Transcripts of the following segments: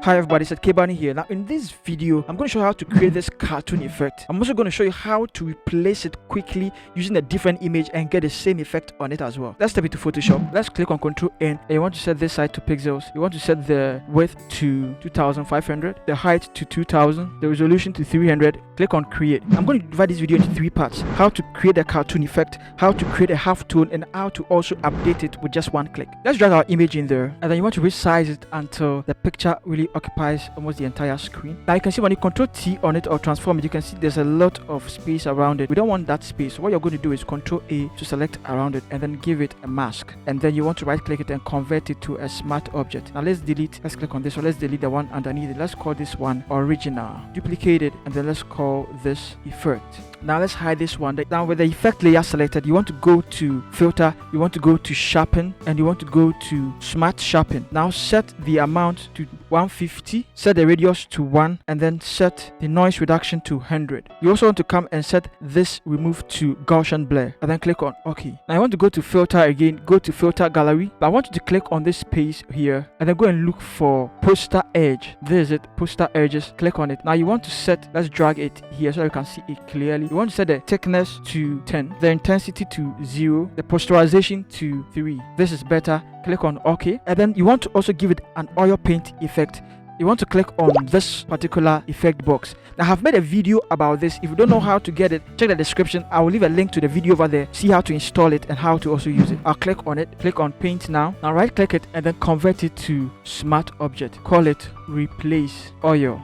Hi everybody, Seth K Bani here. Now in this video, I'm going to show you how to create this cartoon effect. I'm also going to show you how to replace it quickly using a different image and get the same effect on it as well. Let's step into Photoshop. Let's click on Ctrl N, and you want to set this side to pixels. You want to set the width to 2500, the height to 2000, the resolution to 300. Click on Create. I'm going to divide this video into 3 parts: how to create a cartoon effect, how to create a halftone, and how to also update it with just one click. Let's drag our image in there, and then you want to resize it until the picture really occupies almost the entire screen. Now you can see when you Ctrl T on it or transform it, you can see there's a lot of space around it. We don't want that space. So what you're going to do is Ctrl A to select around it and then give it a mask. And then you want to right click it and convert it to a smart object. Now let's click on this one. Let's delete the one underneath it. Let's call this one original. Duplicate it and then let's call this effect. Now let's hide this one. Now with the effect layer selected, you want to go to filter, you want to go to sharpen, and you want to go to smart sharpen. Now set the amount to 150, set the radius to 1, and then set the noise reduction to 100. You also want to come and set this remove to Gaussian blur, and then click on OK. Now I want to go to filter again, go to filter gallery, but I want you to click on this space here and then go and look for poster edge. This is it, poster edges. Click on it. Now you want to set, let's drag it here so you can see it clearly. You want to set the thickness to 10, the intensity to 0, the posterization to 3. This is better. Click on OK, and then you want to also give it an oil paint effect. You want to click on this particular effect box. Now I have made a video about this. If you don't know how to get it, check the description. I will leave a link to the video over there. See how to install it and how to also use it. I'll click on it, click on paint now. Now right click it and then convert it to smart object. Call it replace oil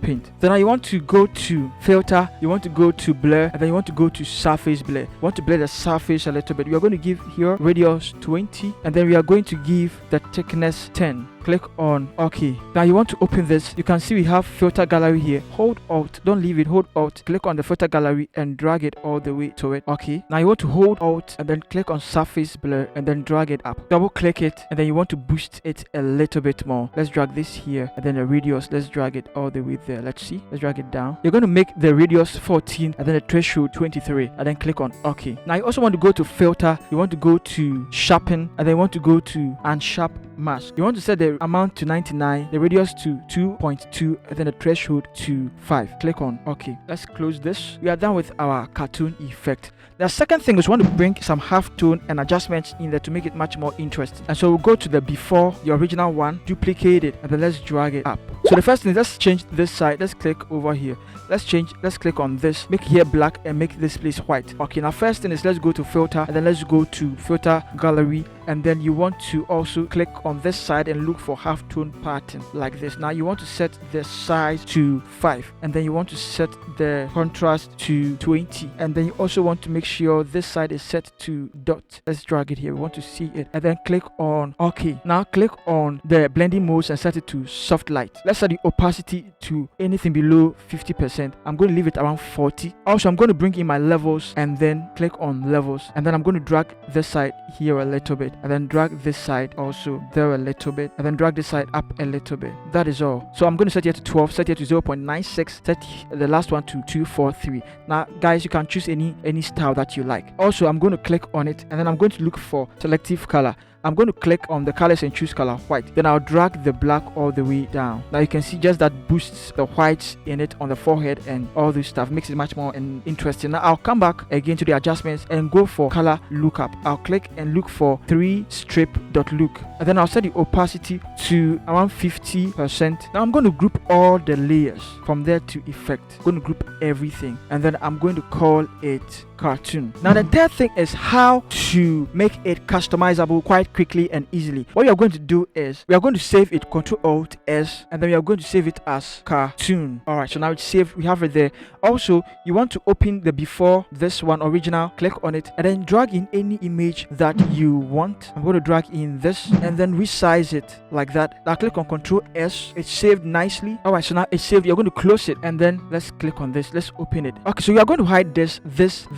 paint. Then now you want to go to filter, you want to go to blur, and then you want to go to surface blur. You want to blur the surface a little bit. We are going to give here radius 20, and then we are going to give the thickness 10. Click on OK. Now you want to open this. You can see we have filter gallery here. Hold Alt, don't leave it, hold Alt, click on the filter gallery and drag it all the way to it. OK. Now you want to hold Alt and then click on surface blur and then drag it up. Double click it and then you want to boost it a little bit more. Let's drag this here, and then the radius, let's drag it all the way there. Let's see, let's drag it down. You're going to make the radius 14 and then the threshold 23, and then click on OK. Now you also want to go to filter, you want to go to sharpen, and then you want to go to unsharp mask. You want to set the amount to 99, the radius to 2.2, and then the threshold to 5. Click on OK. Let's close this. We are done with our cartoon effect. The second thing is we want to bring some halftone and adjustments in there to make it much more interesting. And so we'll go to the before, the original one, duplicate it, and then let's drag it up. So the first thing is let's change this side. Let's click over here. Let's click on this, make here black and make this place white. Okay, now first thing is let's go to filter and then let's go to filter gallery, and then you want to also click on this side and look for halftone pattern like this. Now you want to set the size to 5, and then you want to set the contrast to 20, and then you also want to make sure this side is set to dot. Let's drag it here, we want to see it, and then click on OK. Now click on the blending modes and set it to soft light. Let's set the opacity to anything below 50%. I'm going to leave it around 40. Also, I'm going to bring in my levels and then click on levels, and then I'm going to drag this side here a little bit, and then drag this side also there a little bit, and then drag this side up a little bit. That is all. So I'm going to set here to 12, set here to 0.96, set the last one to 243. Now guys, you can choose any style that you like. Also, I'm going to click on it, and then I'm going to look for selective color. I'm going to click on the colors and choose color white. Then I'll drag the black all the way down. Now you can see just that boosts the whites in it on the forehead and all this stuff, makes it much more interesting. Now I'll come back again to the adjustments and go for color lookup. I'll click and look for 3 strip dot look, and then I'll set the opacity to around 50%. Now I'm going to group all the layers from there to effect. I'm going to group everything, and then I'm going to call it cartoon. Now the third thing is how to make it customizable quite quickly and easily. What we are going to do is we are going to save it, Ctrl Alt S, and then we are going to save it as cartoon. Alright, so now it's saved, we have it there. Also, you want to open the before, this one original, click on it, and then drag in any image that you want. I'm going to drag in this and then resize it like that. Now click on Ctrl S, it's saved nicely. Alright, so now it's saved. You're going to close it, and then let's click on this, let's open it. Okay, so you are going to hide this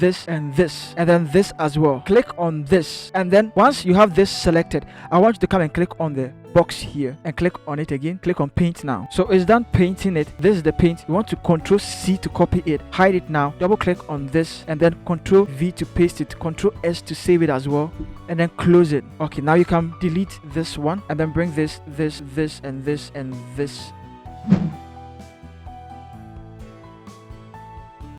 this, and this, and then this as well. Click on this, and then once you have this selected, I want you to come and click on the box here and click on it again. Click on paint now. So it's done painting it. This is the paint. You want to Ctrl C to copy it, hide it now, double click on this, and then Ctrl V to paste it, Ctrl S to save it as well, and then close it. Okay, now you can delete this one and then bring this, and this, and this